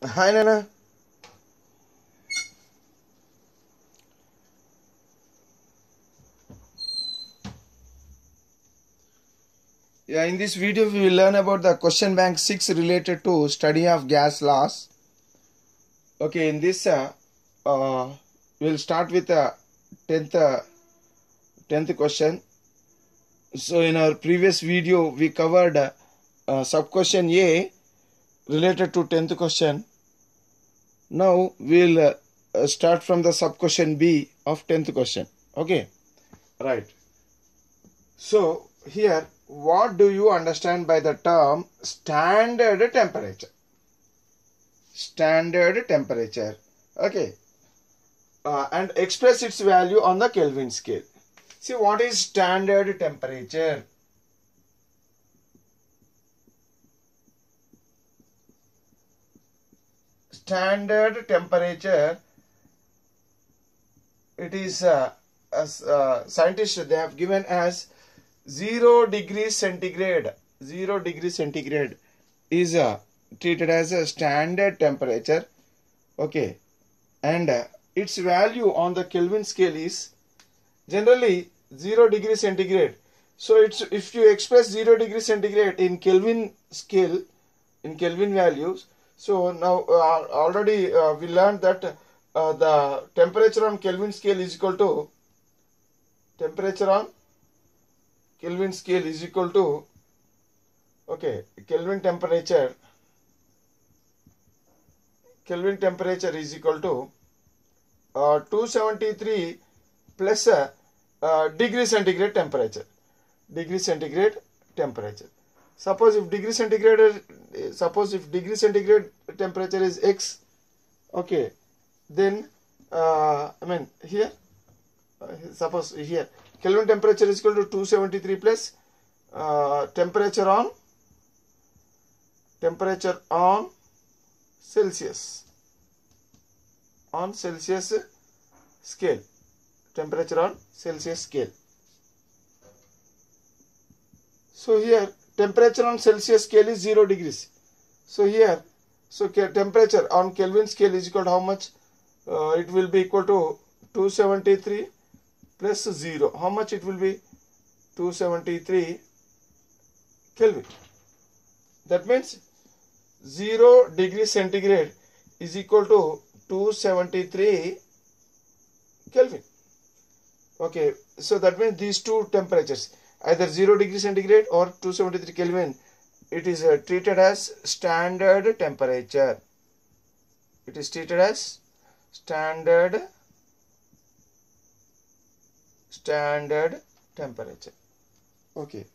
Hi Nana. Yeah, in this video we will learn about the question bank 6 related to study of gas laws. Okay, in this we will start with the 10th question. So in our previous video we covered sub question A related to 10th question. Now we will start from the sub question B of 10th question. Okay, right. So here, what do you understand by the term standard temperature? Standard temperature. Okay. And express its value on the Kelvin scale. See, what is standard temperature? Standard temperature, it is as scientists they have given as 0 degrees centigrade. 0 degrees centigrade is treated as a standard temperature. Okay, and its value on the Kelvin scale is generally 0 degree centigrade. So it's, if you express 0 degree centigrade in Kelvin scale, in Kelvin values, so now already we learned that the temperature on Kelvin scale is equal to okay, Kelvin temperature is equal to 273 plus degree centigrade temperature. Suppose if degree centigrade temperature is X, okay, then I mean here suppose here Kelvin temperature is equal to 273 plus temperature on Celsius scale. Temperature on Celsius scale. So here temperature on Celsius scale is 0 degrees. So here, so temperature on Kelvin scale is equal to how much? It will be equal to 273 plus 0. How much it will be? 273 Kelvin. That means 0 degree centigrade is equal to 273 Kelvin. Okay, so that means these two temperatures, either 0 degree centigrade or 273 Kelvin, it is treated as standard temperature. It is treated as standard temperature. Okay,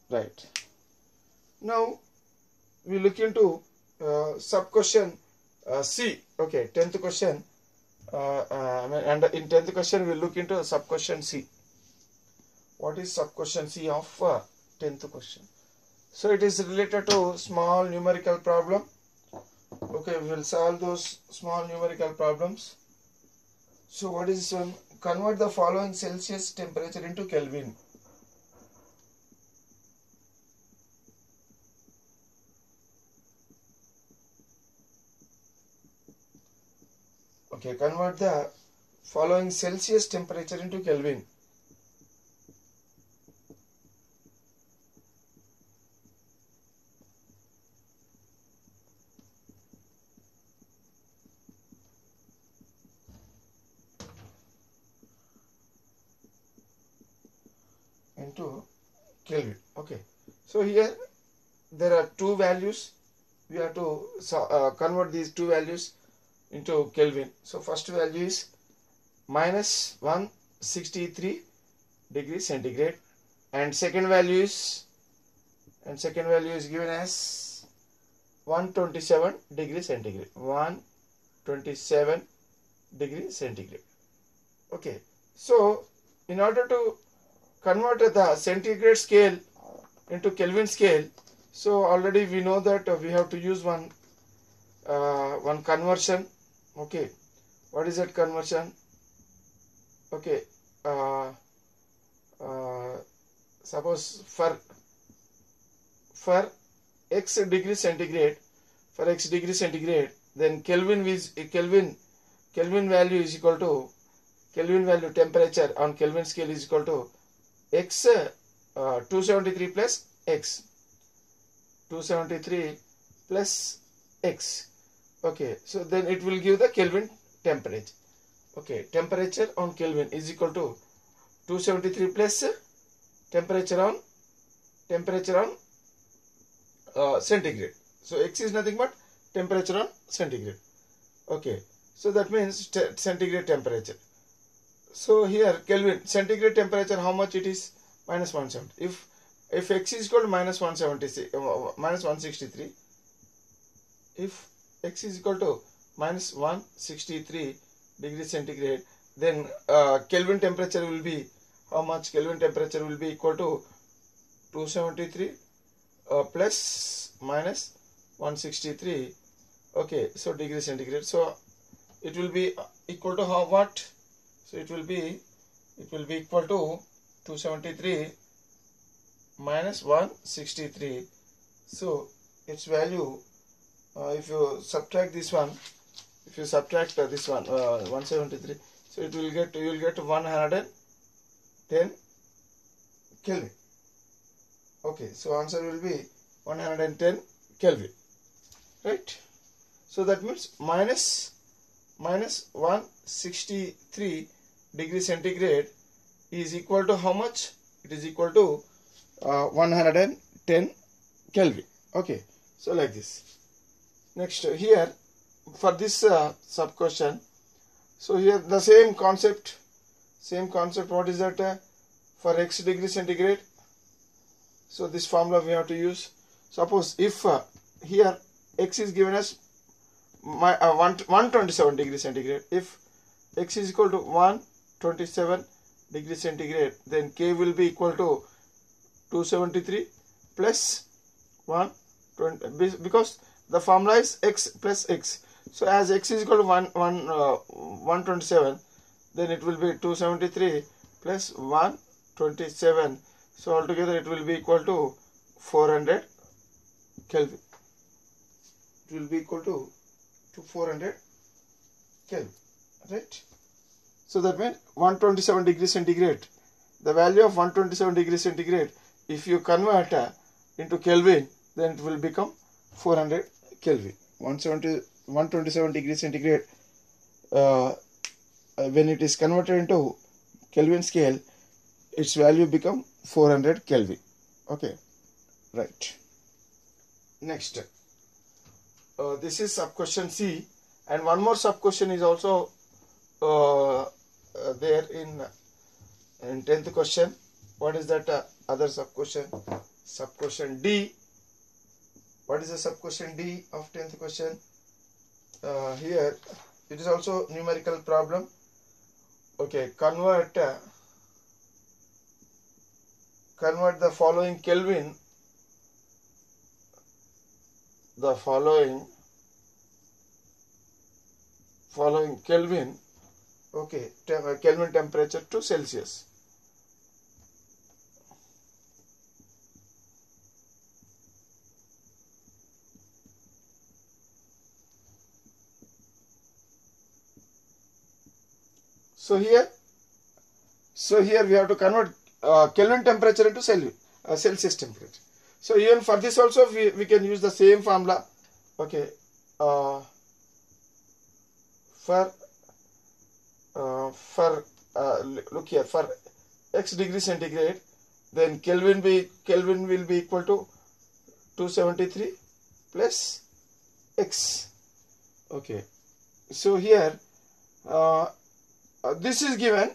right. Now we look into sub question C. Okay, 10th question. And in 10th question we will look into sub question C. What is sub question C of 10th question? So it is related to small numerical problem. Okay, we will solve those small numerical problems. So what is this one? Convert the following Celsius temperature into Kelvin. Okay, convert the following Celsius temperature into Kelvin. Into Kelvin. Okay, so here there are two values. We have to convert these two values into Kelvin. So first value is minus 163 degrees centigrade, and second value is given as 127 degrees centigrade. 127 degrees centigrade. Okay, so in order to convert the centigrade scale into Kelvin scale, so already we know that we have to use one conversion. Okay, what is that conversion? Okay, suppose for x degree centigrade, for x degree centigrade, then Kelvin value is equal to Kelvin value temperature on Kelvin scale is equal to x 273 plus x 273 plus x. Okay, so then it will give the Kelvin temperature. Okay, temperature on Kelvin is equal to 273 plus temperature on centigrade. So x is nothing but temperature on centigrade. Okay, so that means centigrade temperature. So here Kelvin centigrade temperature, how much it is? Minus 170. If x is equal to minus 163, if x is equal to minus 163 degrees centigrade, then Kelvin temperature will be how much? Kelvin temperature will be equal to 273 plus minus 163. Okay, so degree centigrade. So it will be equal to how what? So it will be equal to 273 minus 163. So its value, if you subtract this one, this one 173, so it will get, you will get 110 Kelvin. Okay, so answer will be 110 Kelvin, right? So that means minus 163 degree centigrade is equal to how much? It is equal to 110 Kelvin. Okay, so like this. Next, here for this sub question, so here the same concept. What is that? For x degree centigrade, so this formula we have to use. Suppose if here x is given as 127 degree centigrade, if x is equal to 127 degree centigrade, then K will be equal to 273 plus 120, because the formula is x plus x. So as x is equal to 127, then it will be 273 plus 127. So altogether it will be equal to 400 Kelvin. It will be equal to 400 Kelvin, right? So that means 127 degree centigrade, the value of 127 degree centigrade, if you convert into Kelvin, then it will become 400 Kelvin. 127 degree centigrade, when it is converted into Kelvin scale, its value become 400 Kelvin. Okay, right. Next, this is sub question C, and one more sub question is also there in 10th question. What is that other sub question? Sub question D. What is the sub question D of 10th question? Here it is also numerical problem. Okay, convert the following Kelvin, Kelvin, okay, Kelvin temperature to Celsius. So here we have to convert Kelvin temperature into Celsius temperature. So even for this also we can use the same formula. Okay, look here, for x degree centigrade, then Kelvin will be equal to 273 plus x. Okay, so here this is given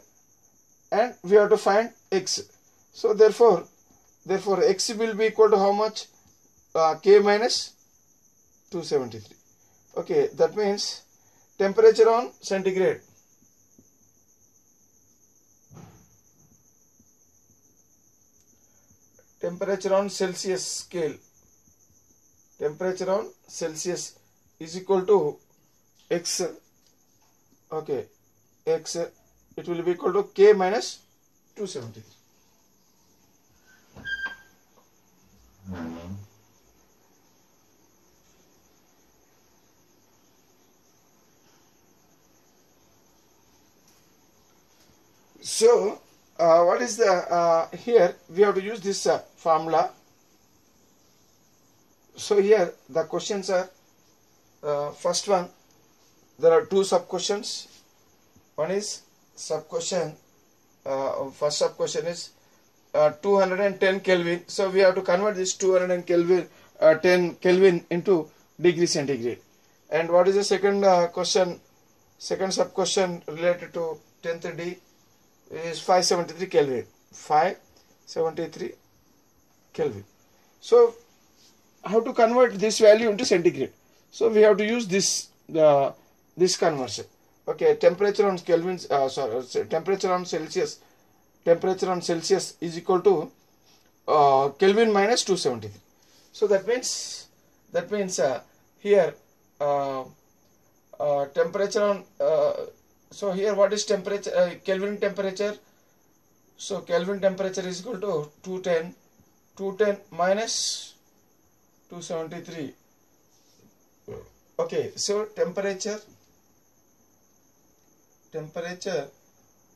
and we have to find x. So therefore x will be equal to how much? K minus 273. Okay, that means temperature on centigrade. Temperature on Celsius scale. Temperature on Celsius is equal to x. Okay, x, it will be equal to K minus 273. So what is the here we have to use this formula. So here the questions are first one, there are two sub questions. One is sub question, first sub question is 210 Kelvin. So we have to convert this 210 Kelvin into degree centigrade. And what is the second question, second sub question related to 10th D is 573 Kelvin. 573 Kelvin. So how to convert this value into centigrade? So we have to use this this conversion. Okay, temperature on Kelvin, temperature on Celsius is equal to Kelvin minus 273. So that means here temperature on so here what is temperature, Kelvin temperature? So Kelvin temperature is equal to 210 minus 273. Okay, so temperature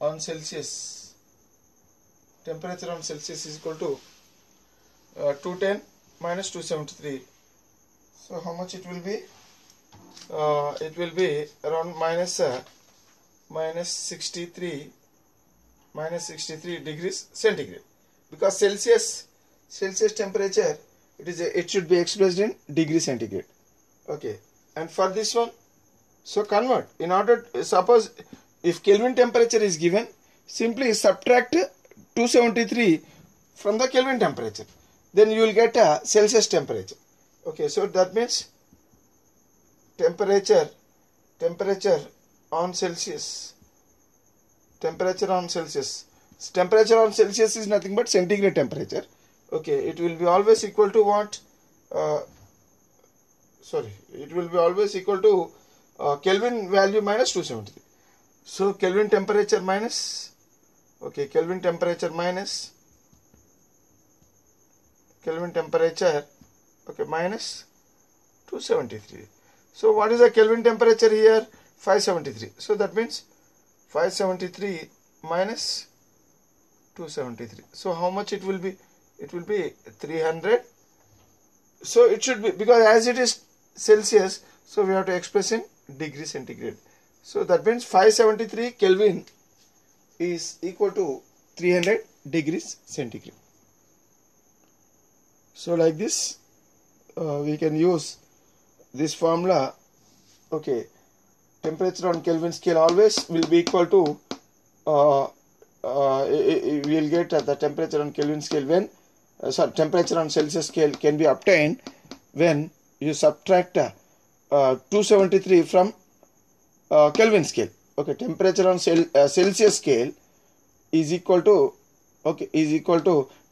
on Celsius is equal to 210 minus 273. So how much it will be? It will be around minus 63 degrees centigrade, because Celsius temperature it should be expressed in degree centigrade. Okay, and for this one, so convert in order, suppose if Kelvin temperature is given, simply subtract 273 from the Kelvin temperature, then you will get a Celsius temperature. Okay, so that means temperature on Celsius is nothing but centigrade temperature. Okay, it will be always equal to what? It will be always equal to Kelvin value minus 273. So Kelvin temperature minus, okay, Kelvin temperature minus minus 273. So what is the Kelvin temperature here? 573. So that means 573 minus 273. So how much it will be? It will be 300. So it should be, because as it is Celsius, so we have to express in degree centigrade. So that means 573 Kelvin is equal to 300 degrees centigrade. So like this we can use this formula. Okay, temperature on Kelvin scale always will be equal to we will get the temperature on Kelvin scale when temperature on Celsius scale can be obtained when you subtract 273 from Kelvin scale. Okay, temperature on Celsius scale is equal to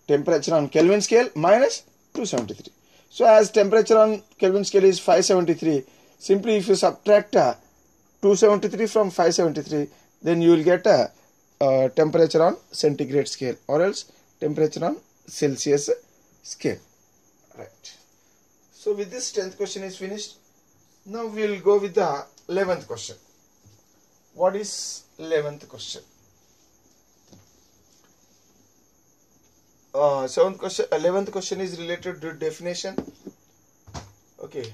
temperature on Kelvin scale minus 273. So as temperature on Kelvin scale is 573, simply if you subtract 273 from 573, then you will get a temperature on centigrade scale, or else temperature on Celsius scale. Right. So with this 10th question is finished. Now we will go with the 11th question. What is 11th question? 11th question is related to definition. Okay.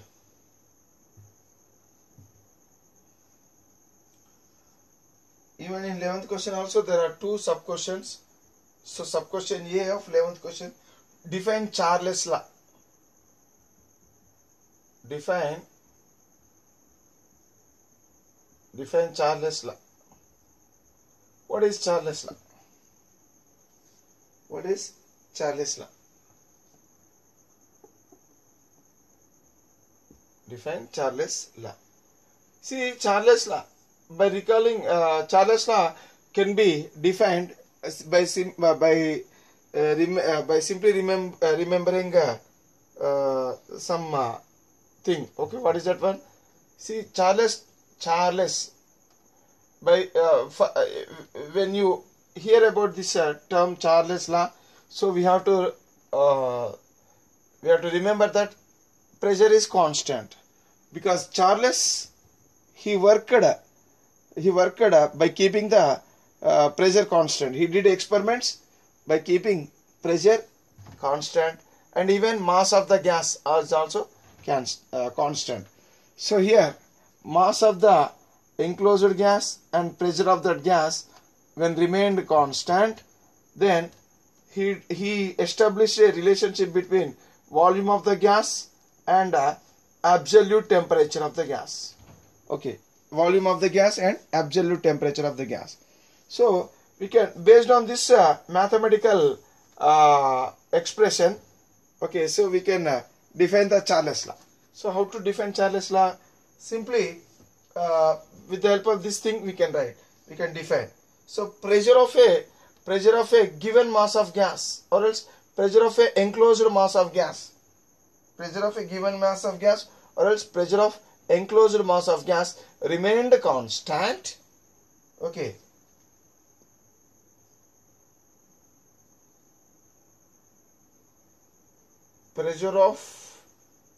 Even in 11th question also there are two sub questions. So sub question A of 11th question, define Charles law. Define Charles law. What is Charles law? What is Charles law? Define Charles law. See, Charles law, by recalling Charles law can be defined by simply remembering some thing. Okay, what is that one? See, Charles by when you hear about this term Charles law, so we have to remember that pressure is constant, because Charles he worked by keeping the pressure constant. He did experiments by keeping pressure constant, and even mass of the gas is also constant. So here mass of the enclosed gas and pressure of that gas when remained constant, then he established a relationship between volume of the gas and absolute temperature of the gas. Okay, volume of the gas and absolute temperature of the gas. So we can, based on this mathematical expression, okay, so we can define the Charles law. So how to define Charles law? Simply with the help of this thing we can write, we can define. So pressure of a given mass of gas, or else pressure of a enclosed mass of gas, pressure of a given mass of gas, or else pressure of enclosed mass of gas remained constant. Okay, pressure of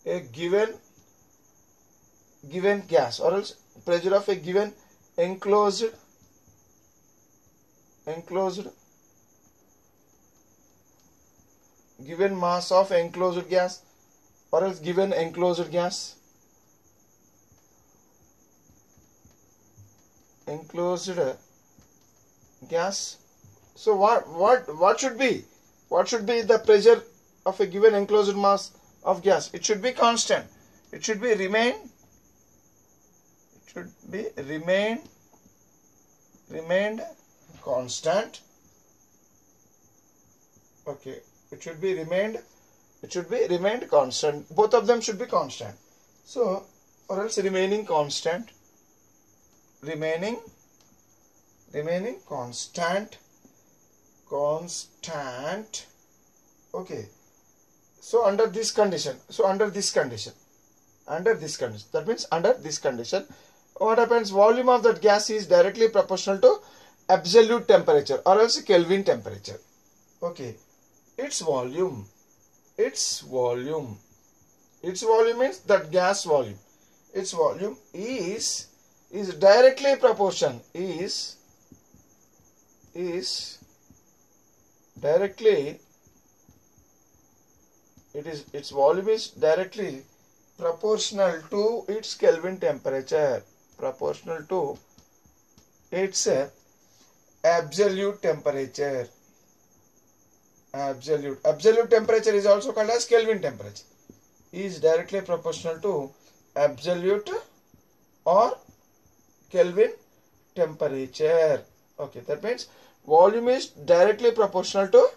a given gas, or else pressure of a given enclosed given mass of enclosed gas, or else given enclosed gas, So what should be the pressure of a given enclosed mass of gas? It should be constant. It should be remained constant. Okay, it should be remained constant. Both of them should be constant. So, or else remaining constant. Okay, so under this condition, that means under this condition, what happens? Volume of that gas is directly proportional to absolute temperature, or else Kelvin temperature. Okay, its volume means that gas volume. Its volume is directly proportional. Its volume is directly proportional to its Kelvin temperature, proportional to its absolute temperature. Absolute temperature is also called as Kelvin temperature. Is directly proportional to absolute or Kelvin temperature. Okay, that means volume is directly proportional to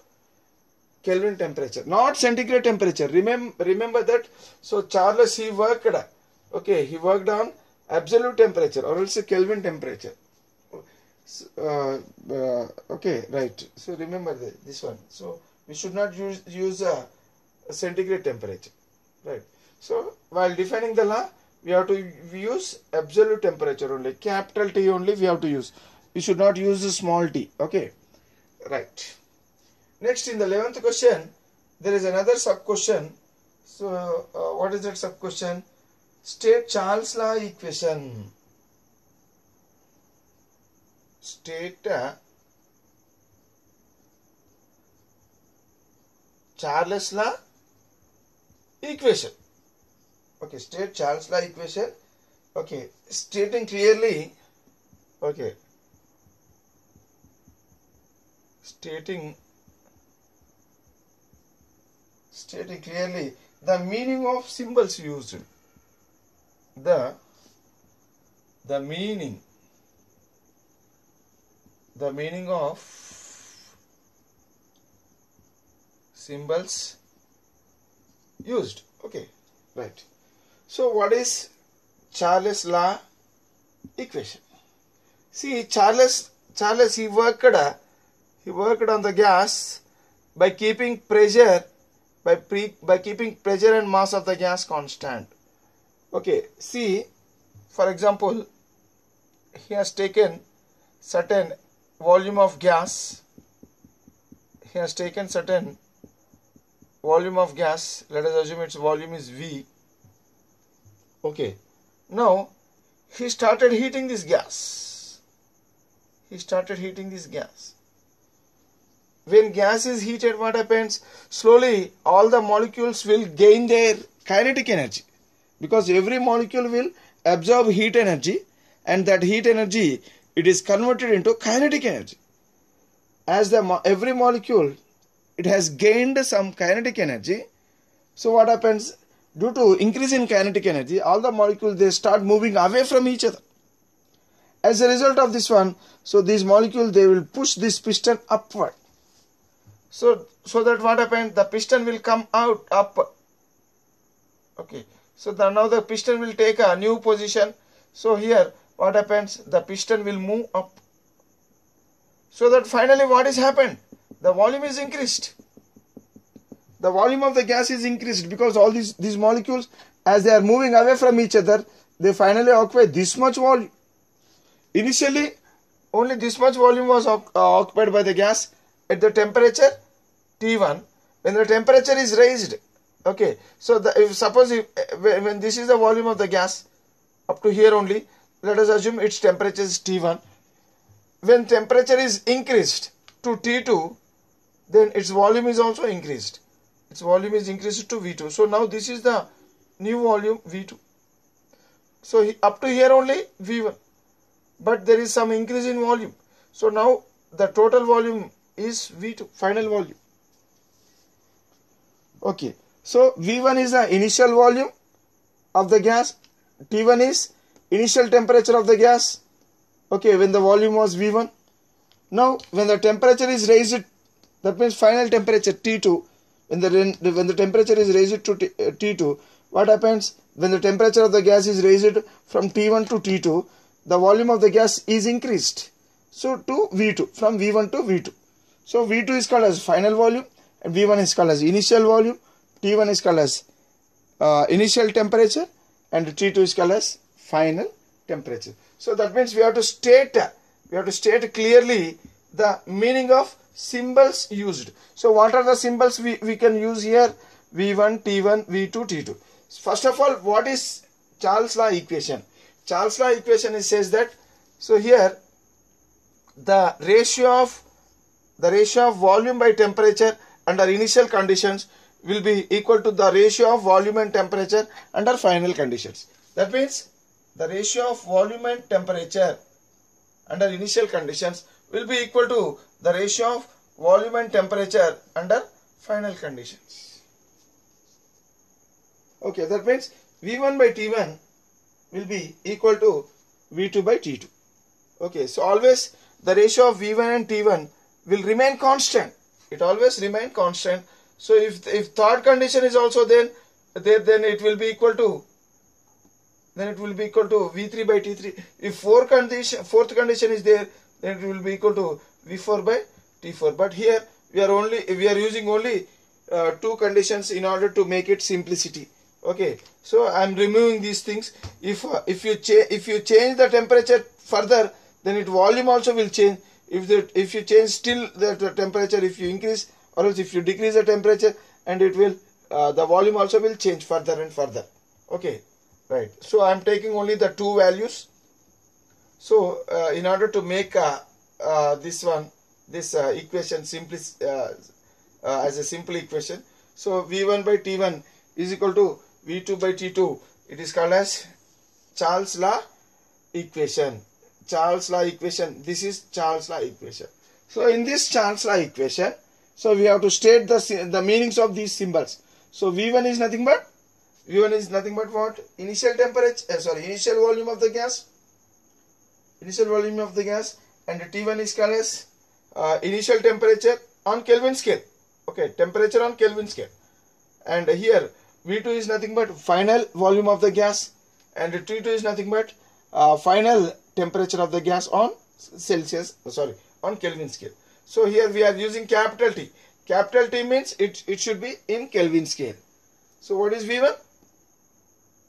Kelvin temperature, not centigrade temperature. Remember that. So Charles, he worked on absolute temperature, or else Kelvin temperature. Okay, right. So remember this one. So we should not use a centigrade temperature, right? So while defining the law, we have to use absolute temperature only. Capital T only we have to use. We should not use the small t. Okay, right. Next, in the 11th question, there is another sub question. So what is that sub question? State Charles law equation. State Charles law equation. Okay, state Charles law equation. Okay, stating clearly. Okay, stating clearly the meaning of symbols used. The meaning of symbols used. Okay, right. So what is Charles law equation? See, Charles he worked on the gas by keeping pressure and mass of the gas constant. Okay, see, for example, he has taken certain volume of gas. Let us assume its volume is V. Okay, now he started heating this gas. he started heating this gas. When gas is heated, what happens? Slowly all the molecules will gain their kinetic energy, because every molecule will absorb heat energy, and that heat energy, it is converted into kinetic energy. As every molecule, it has gained some kinetic energy. So what happens? Due to increase in kinetic energy, all the molecules, they start moving away from each other. As a result of this one, so these molecules, they will push this piston upward. So that what happens? The piston will come out up. Okay. So now the piston will take a new position. So here what happens? The piston will move up. So that finally what is happened? The volume is increased. The volume of the gas is increased, because all these molecules, as they are moving away from each other, they finally occupy this much volume. Initially, only this much volume was occupied by the gas at the temperature T1. When the temperature is raised, okay, so when this is the volume of the gas up to here only, let us assume its temperature is T1. When temperature is increased to T2, then its volume is also increased. Its volume is increased to V2. So now this is the new volume V2. So up to here only V1. But there is some increase in volume. So now the total volume is V2, final volume. Okay. So V1 is the initial volume of the gas. T1 is initial temperature of the gas. Okay, when the volume was V1. Now when the temperature is raised, that means final temperature T2. When the temperature is raised to T2, what happens? When the temperature of the gas is raised from T1 to T2, the volume of the gas is increased. So to V2, from V1 to V2. So V2 is called as final volume, and V1 is called as initial volume. T1 is called as initial temperature, and T2 is called as final temperature. So that means we have to state clearly the meaning of symbols used. So what are the symbols we can use here? V1, T1, V2, T2. First of all, what is Charles law equation? Charles law equation says that, so here the ratio of volume by temperature under initial conditions will be equal to the ratio of volume and temperature under final conditions. That means the ratio of volume and temperature under initial conditions will be equal to the ratio of volume and temperature under final conditions. Okay, that means V1 by T1 will be equal to V2 by T2. Okay, so always the ratio of V1 and T1 will remain constant. It always remain constant. So if third condition is also then it will be equal to V3 by T3. If fourth condition is there, then it will be equal to V4 by T4. But here we are using only two conditions in order to make it simplicity. Okay, so I am removing these things. If you change the temperature further, then its volume also will change. If you change still the temperature, if you increase, or else if you decrease the temperature, and it will the volume also will change further and further. Okay, right. So I am taking only the two values. So in order to make this equation as a simple equation, so V1 by T1 is equal to V2 by T2. It is called as Charles law equation. Charles law equation. This is Charles law equation. So in this Charles law equation, so we have to state the meanings of these symbols. So V1 is nothing but what? Initial temperature. Initial volume of the gas. Initial volume of the gas, and T1 is called as initial temperature on Kelvin scale. Okay, temperature on Kelvin scale. And here V2 is nothing but final volume of the gas, and T2 is nothing but final temperature of the gas on on Kelvin scale. So here we are using capital T. Capital T means it should be in Kelvin scale. So what is V1?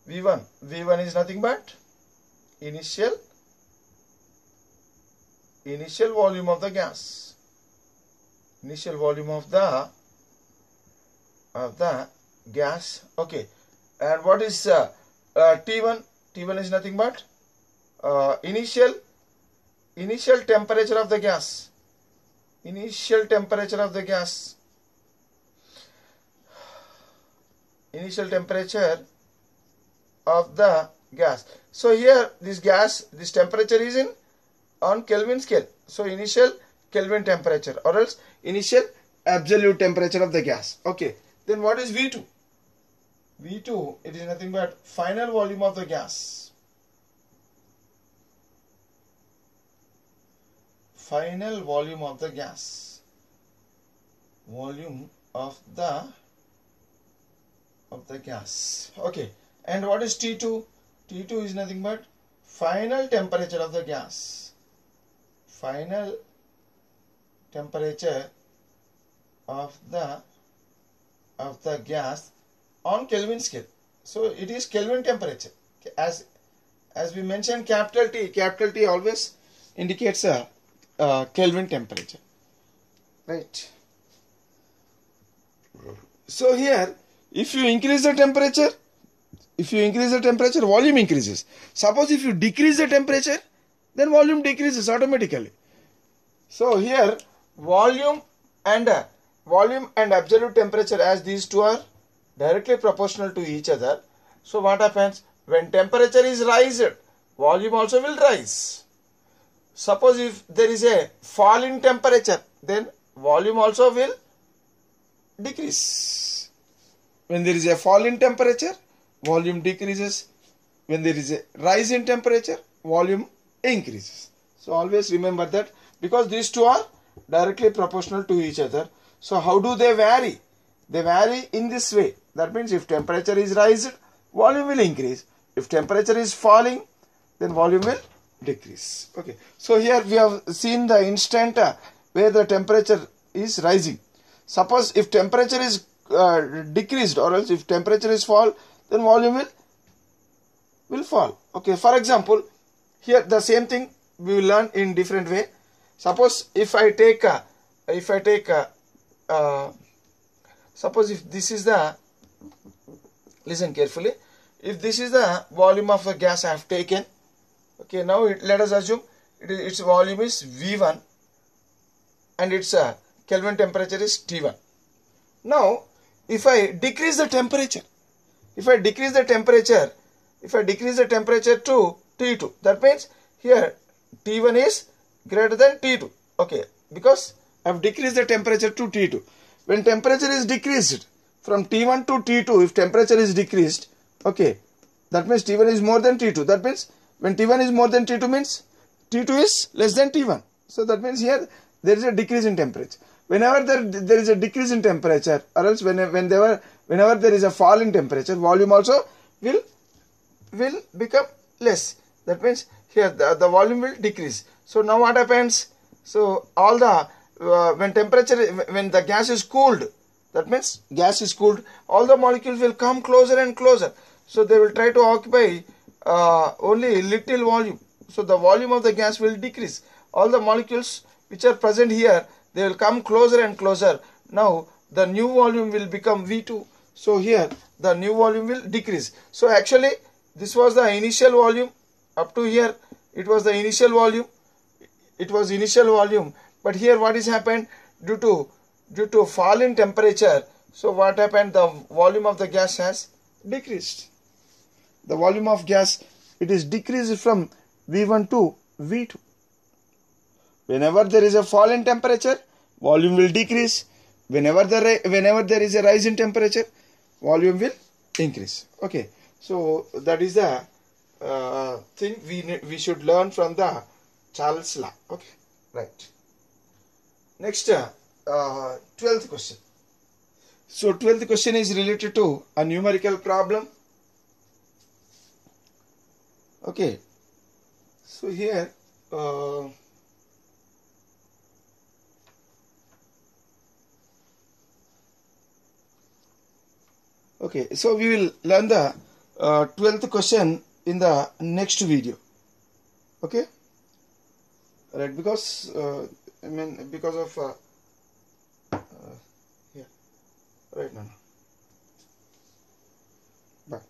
V1 is nothing but initial volume of the gas. Initial volume of the gas. Okay, and what is T1? T1 is nothing but initial initial temperature of the gas. Initial temperature of the gas. Initial temperature of the gas. So here this gas, this temperature is in on Kelvin scale. So initial Kelvin temperature or else initial absolute temperature of the gas. Okay. Then what is V2? V2, it is nothing but final volume of the gas. Final volume of the gas. Volume of the gas. Okay. And what is T2? T2 is nothing but final temperature of the gas. Final temperature of the gas on Kelvin scale. So it is Kelvin temperature. As we mentioned, capital T always indicates a Kelvin temperature. Right. So here, if you increase the temperature, volume increases. Suppose if you decrease the temperature, then volume decreases automatically. So here, volume and absolute temperature, as these two are directly proportional to each other. So what happens? When temperature is raised, volume also will rise. Suppose if there is a fall in temperature, then volume also will decrease. When there is a fall in temperature, volume decreases. When there is a rise in temperature, volume increases. So always remember that, because these two are directly proportional to each other. So how do they vary? They vary in this way. That means if temperature is raised, volume will increase. If temperature is falling, then volume will decrease. Okay. So here we have seen the instant where the temperature is rising. Suppose if temperature is decreased, or else if temperature is fall, then volume will fall. Okay. For example, here the same thing we will learn in different way. Suppose if I take suppose if this is the, listen carefully, if this is the volume of a gas I have taken, okay, now let us assume its volume is V1 and its Kelvin temperature is T1. Now if I decrease the temperature, to T2, that means here T1 is greater than T2. Okay, because I have decreased the temperature to T2. When temperature is decreased from T1 to T2, if temperature is decreased, okay, that means T1 is more than T2. That means when T1 is more than T2 means T2 is less than T1. So that means here there is a decrease in temperature. Whenever there is a decrease in temperature, or else whenever there is a fall in temperature, volume also will become less. That means here the volume will decrease. So now what happens? So all the when the gas is cooled, that means gas is cooled, all the molecules will come closer and closer. So they will try to occupy only little volume. So the volume of the gas will decrease. All the molecules which are present here, they will come closer and closer. Now the new volume will become V2. So here the new volume will decrease. So actually this was the initial volume. Up to here it was the initial volume. But here what is happened? Due to fall in temperature, so what happened? The volume of the gas has decreased. The volume of gas, it is decreased from V1 to V2. Whenever there is a fall in temperature, volume will decrease. Whenever there is a rise in temperature, volume will increase. Okay, so that is the thing we should learn from the Charles' law. Okay, right. Next, 12th question. So 12th question is related to a numerical problem. Okay, so here okay, so we will learn the 12th question in the next video. Okay, right, because because of yeah, right now. Bye.